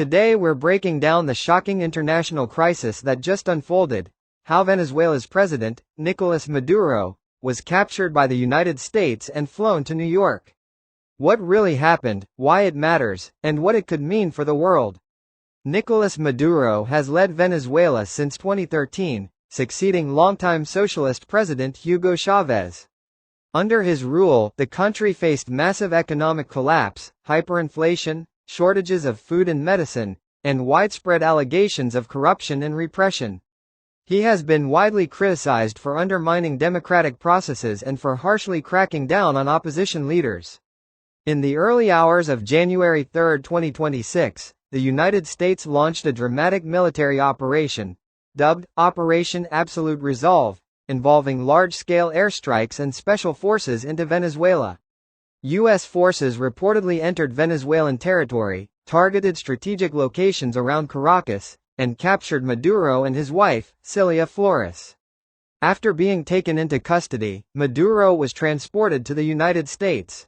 Today we're breaking down the shocking international crisis that just unfolded, how Venezuela's president, Nicolás Maduro, was captured by the United States and flown to New York. What really happened, why it matters, and what it could mean for the world. Nicolás Maduro has led Venezuela since 2013, succeeding longtime socialist president Hugo Chávez. Under his rule, the country faced massive economic collapse, hyperinflation, shortages of food and medicine, and widespread allegations of corruption and repression. He has been widely criticized for undermining democratic processes and for harshly cracking down on opposition leaders. In the early hours of January 3, 2026, the United States launched a dramatic military operation, dubbed Operation Absolute Resolve, involving large-scale airstrikes and special forces into Venezuela. U.S. forces reportedly entered Venezuelan territory, targeted strategic locations around Caracas, and captured Maduro and his wife, Cilia Flores. After being taken into custody, Maduro was transported to the United States.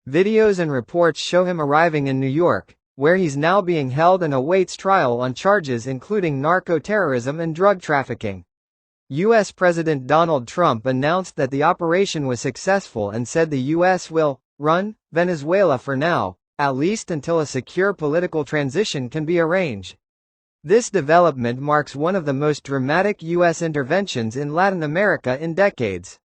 Videos and reports show him arriving in New York, where he's now being held and awaits trial on charges including narco-terrorism and drug trafficking. U.S. President Donald Trump announced that the operation was successful and said the U.S. will run Venezuela for now, at least until a secure political transition can be arranged. This development marks one of the most dramatic U.S. interventions in Latin America in decades.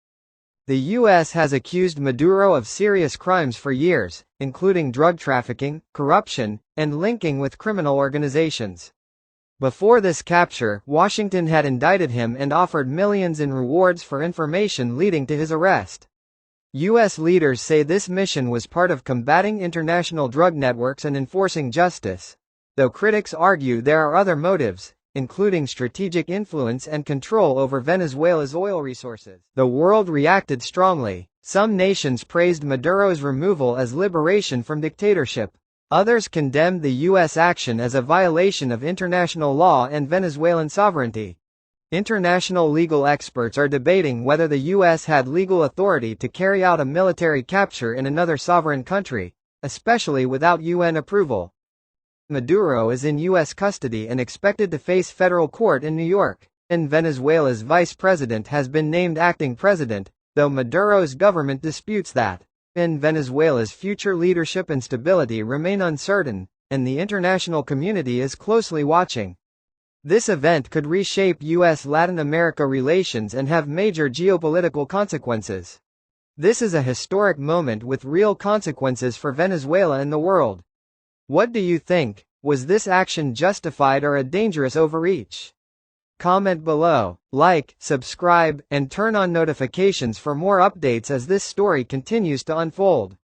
The U.S. has accused Maduro of serious crimes for years, including drug trafficking, corruption, and linking with criminal organizations. Before this capture, Washington had indicted him and offered millions in rewards for information leading to his arrest. U.S. leaders say this mission was part of combating international drug networks and enforcing justice, though critics argue there are other motives, including strategic influence and control over Venezuela's oil resources. The world reacted strongly. Some nations praised Maduro's removal as liberation from dictatorship. Others condemned the U.S. action as a violation of international law and Venezuelan sovereignty. International legal experts are debating whether the U.S. had legal authority to carry out a military capture in another sovereign country, especially without UN approval. Maduro is in U.S. custody and expected to face federal court in New York. And Venezuela's vice president has been named acting president, though Maduro's government disputes that. In Venezuela's future leadership and stability remain uncertain, and the international community is closely watching. This event could reshape U.S.-Latin America relations and have major geopolitical consequences. This is a historic moment with real consequences for Venezuela and the world. What do you think? Was this action justified or a dangerous overreach? Comment below, like, subscribe, and turn on notifications for more updates as this story continues to unfold.